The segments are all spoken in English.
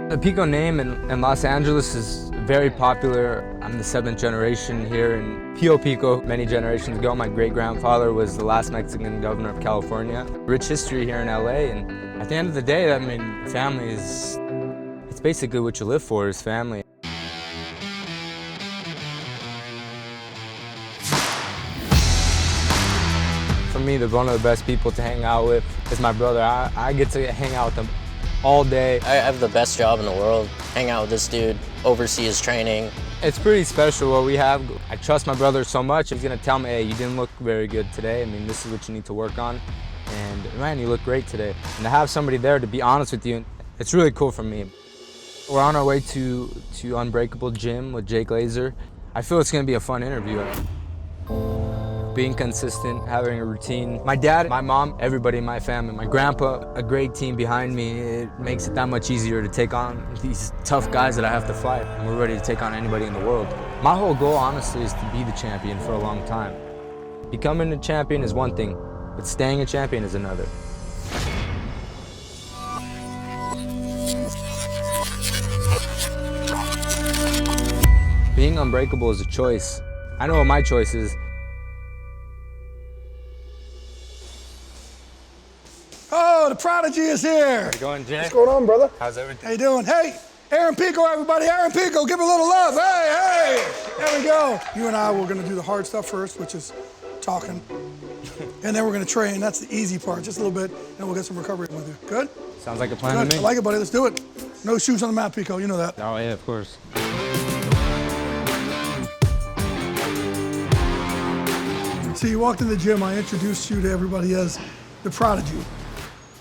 The Pico name in Los Angeles is very popular. I'm the 7th generation here in Pico. Many generations ago, my great-grandfather was the last Mexican governor of California. Rich history here in LA, and at the end of the day, I mean, family is, it's basically what you live for, is family. For me, one of the best people to hang out with is my brother. I get to hang out with him all day. I have the best job in the world. Hang out with this dude, oversee his training. It's pretty special what we have. I trust my brother so much. He's gonna tell me, hey, you didn't look very good today. I mean, this is what you need to work on. And man, you look great today. And to have somebody there to be honest with you, it's really cool for me. We're on our way to Unbreakable Gym with Jake Laser. I feel it's gonna be a fun interview. Being consistent, having a routine. My dad, my mom, everybody in my family, my grandpa, a great team behind me. It makes it that much easier to take on these tough guys that I have to fight. And we're ready to take on anybody in the world. My whole goal, honestly, is to be the champion for a long time. Becoming a champion is one thing, but staying a champion is another. Being unbreakable is a choice. I know what my choice is. Oh, the prodigy is here. How's it going, Jay? What's going on, brother? How's everything? How you doing? Hey, Aaron Pico, everybody. Aaron Pico, give a little love. Hey, hey. There we go. You and I, we're going to do the hard stuff first, which is talking. And then we're going to train. That's the easy part, just a little bit, and we'll get some recovery with you. Good? Sounds like a plan Good. to me. I like it, buddy. Let's do it. No shoes on the mat, Pico. You know that. Oh, yeah, of course. So you walked in the gym. I introduced you to everybody as the prodigy.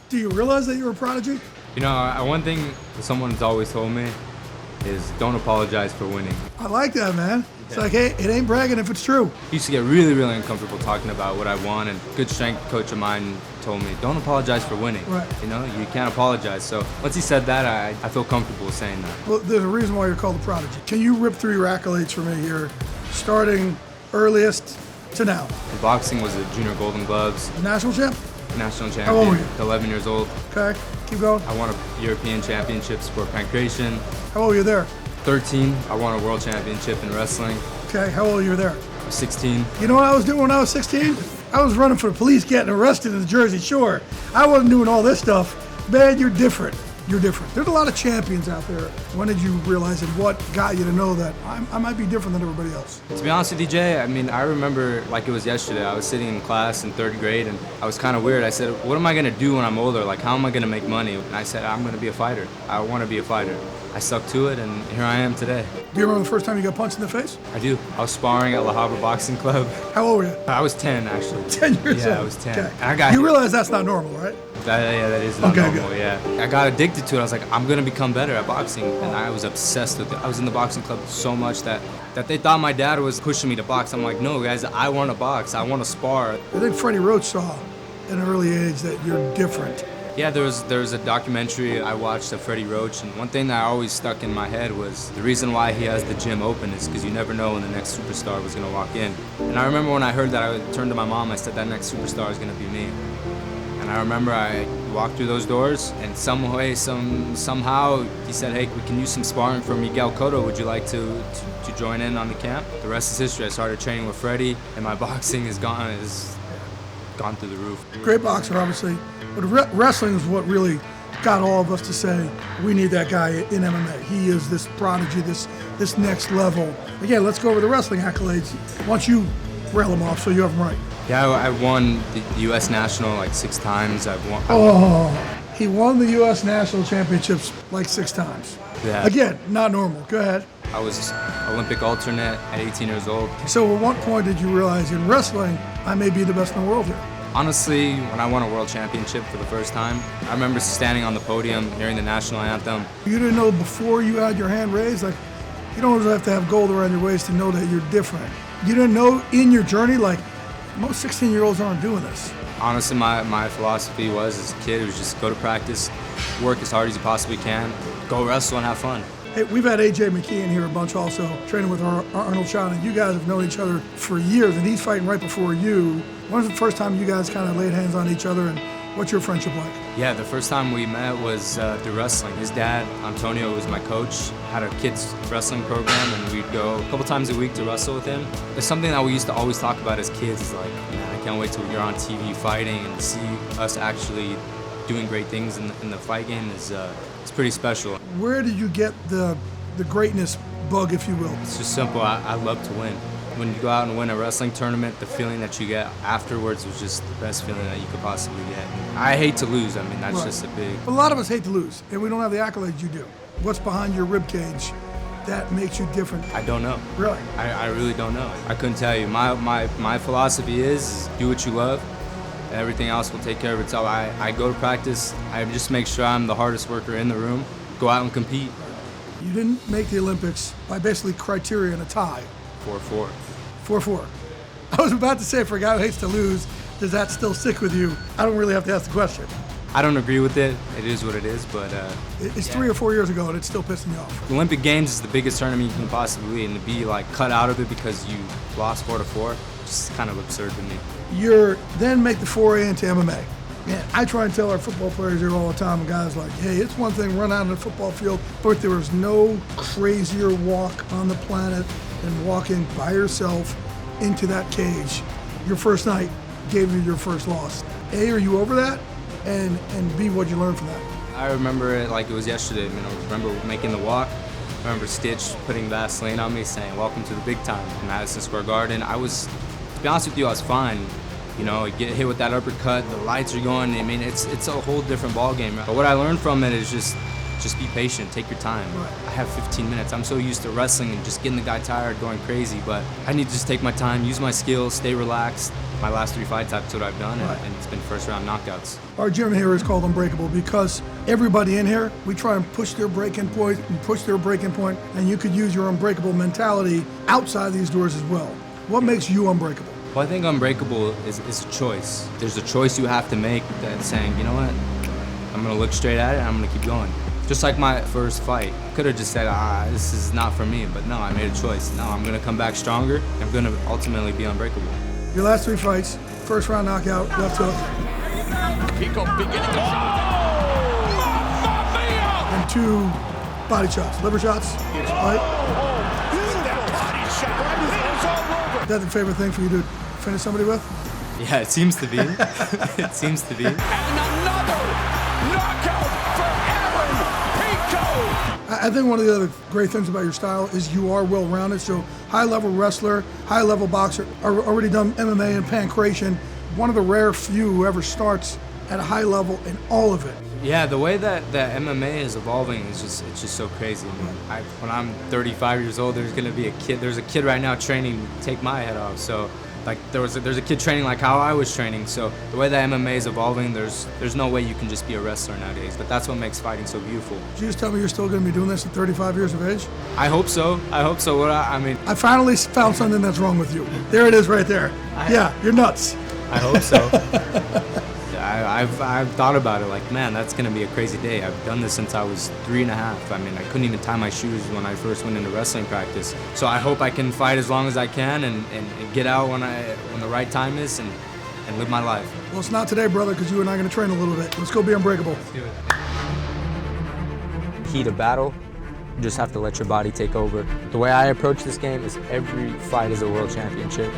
Do you realize that you're a prodigy? You know, one thing someone's always told me is don't apologize for winning. I like that, man. It's like, hey, it ain't bragging if it's true. I used to get really, really uncomfortable talking about what I won, and a good strength coach of mine told me, don't apologize for winning. Right. You know, you can't apologize. So once he said that, I feel comfortable saying that. Well, there's a reason why you're called the prodigy. Can you rip through your accolades for me here, starting earliest to now? In boxing was the Junior Golden Gloves, National champ? national champion, How old were you? 11 years old. Okay, keep going. I won a European Championships for pancration. How old were you there? 13, I won a world championship in wrestling. Okay, how old were you there? 16. You know what I was doing when I was 16? I was running for the police getting arrested in the Jersey Shore. I wasn't doing all this stuff. Man, you're different. You're different. There's a lot of champions out there. When did you realize and what got you to know that I might be different than everybody else? To be honest with you, Jay, I mean, I remember like it was yesterday. I was sitting in class in 3rd grade and I was kind of weird. I said, what am I gonna do when I'm older? Like, how am I gonna make money? And I said, I'm gonna be a fighter. I wanna be a fighter. I stuck to it and here I am today. Do you remember the first time you got punched in the face? I do. I was sparring at La Habra Boxing Club. How old were you? I was 10, actually. 10 years old? Yeah, I was 10. Okay. And I You realize that's not normal, right? That is not Okay, normal, good. yeah. I got addicted to it. I was like, I'm gonna become better at boxing. And I was obsessed with it. I was in the boxing club so much that they thought my dad was pushing me to box. I'm like, no, guys, I want to box. I want to spar. I think Freddie Roach saw at an early age that you're different. Yeah, there was a documentary I watched of Freddie Roach, and one thing that always stuck in my head was the reason why he has the gym open is because you never know when the next superstar was gonna walk in. And I remember when I heard that, I turned to my mom, I said, that next superstar is gonna be me. And I remember I walked through those doors, and somehow he said, hey, we can use some sparring for Miguel Cotto. Would you like to join in on the camp? The rest is history. I started training with Freddie, and my boxing has gone through the roof. Great boxer, obviously, but wrestling is what really got all of us to say, we need that guy in MMA. He is this prodigy, this next level. Again, let's go over the wrestling accolades. Once you rail them off so you have them right. Yeah, I won the U.S. National like 6 times. He won the U.S. National Championships like 6 times. Yeah. Again, not normal. Go ahead. I was Olympic alternate at 18 years old. So at what point did you realize in wrestling, I may be the best in the world here? Honestly, when I won a world championship for the first time, I remember standing on the podium, hearing the national anthem. You didn't know before you had your hand raised? Like, you don't have to have gold around your waist to know that you're different. You didn't know in your journey, like, most 16-year-olds aren't doing this. Honestly, my philosophy was, as a kid, it was just go to practice, work as hard as you possibly can, go wrestle and have fun. Hey, we've had AJ McKeon here a bunch also, training with Arnold Shaw, and you guys have known each other for years, and he's fighting right before you. When was the first time you guys kind of laid hands on each other, and what's your friendship like? Yeah, the first time we met was through wrestling. His dad, Antonio, was my coach, had a kids wrestling program, and we'd go a couple times a week to wrestle with him. It's something that we used to always talk about as kids. Is like, man, I can't wait till you're on TV fighting and to see us actually doing great things in the fight game is it's pretty special. Where did you get the greatness bug, if you will? It's just simple. I love to win. When you go out and win a wrestling tournament, the feeling that you get afterwards was just the best feeling that you could possibly get. I hate to lose. I mean, that's Right. just a big... A lot of us hate to lose, and we don't have the accolades you do. What's behind your rib cage that makes you different? I don't know. Really? I really don't know. I couldn't tell you. My philosophy is do what you love, and everything else will take care of itself. I go to practice. I just make sure I'm the hardest worker in the room. Go out and compete. You didn't make the Olympics by basically criteria and a tie. 4-4. 4-4. I was about to say, for a guy who hates to lose, does that still stick with you? I don't really have to ask the question. I don't agree with it. It is what it is, but... It's yeah. 3 or 4 years ago, and it's still pissing you off. The Olympic Games is the biggest tournament you can possibly be, and to be like cut out of it because you lost 4-4, just kind of absurd to me. You're then make the foray into MMA. Man, I try and tell our football players here all the time, and guys like, hey, it's one thing run out on the football field, but there is no crazier walk on the planet than walking by yourself into that cage. Your first night gave you your first loss. A, are you over that? And B, what'd you learn from that? I remember it like it was yesterday. I mean, I remember making the walk. I remember Stitch putting Vaseline on me saying, welcome to the big time in Madison Square Garden. To be honest with you, I was fine. You know, you get hit with that uppercut, the lights are going. I mean, it's a whole different ball game. But what I learned from it is just be patient, take your time. Right. I have 15 minutes. I'm so used to wrestling and just getting the guy tired, going crazy, but I need to just take my time, use my skills, stay relaxed. My last 3 fights, that's what I've done, Right. and it's been first round knockouts. Our gym here is called Unbreakable because everybody in here, we try and push their breaking point and you could use your unbreakable mentality outside these doors as well. What makes you unbreakable? Well, I think unbreakable is a choice. There's a choice you have to make that's saying, you know what, I'm gonna look straight at it and I'm gonna keep going. Just like my first fight. I could have just said, this is not for me, but no, I made a choice. No, I'm gonna come back stronger. I'm gonna ultimately be unbreakable. Your last 3 fights, first round knockout, left hook. Pico beginning to shot. And 2 body shots, liver shots. Right? Body shot. It is all over. Is that the favorite thing for you to finish somebody with? Yeah, it seems to be. It seems to be. And another knockout for Aaron Pico. I think one of the other great things about your style is you are well-rounded. So high-level wrestler, high-level boxer, already done MMA and pancration. One of the rare few who ever starts at a high level in all of it. Yeah, the way that MMA is evolving is it's just so crazy. I mean, when I'm 35 years old, there's a kid right now training to take my head off. So like there's a kid training like how I was training. So the way that MMA is evolving, there's no way you can just be a wrestler nowadays. But that's what makes fighting so beautiful. Did you just tell me you're still going to be doing this at 35 years of age? I hope so. What I mean, I finally found something that's wrong with you. There it is right there. Yeah, you're nuts. I hope so. I've thought about it like, man, that's gonna be a crazy day. I've done this since I was 3.5. I mean, I couldn't even tie my shoes when I first went into wrestling practice. So I hope I can fight as long as I can and get out when the right time is and live my life. Well, it's not today, brother, because you and I are going to train a little bit. Let's go be unbreakable. Let's do it. Heat of battle, you just have to let your body take over. The way I approach this game is every fight is a world championship.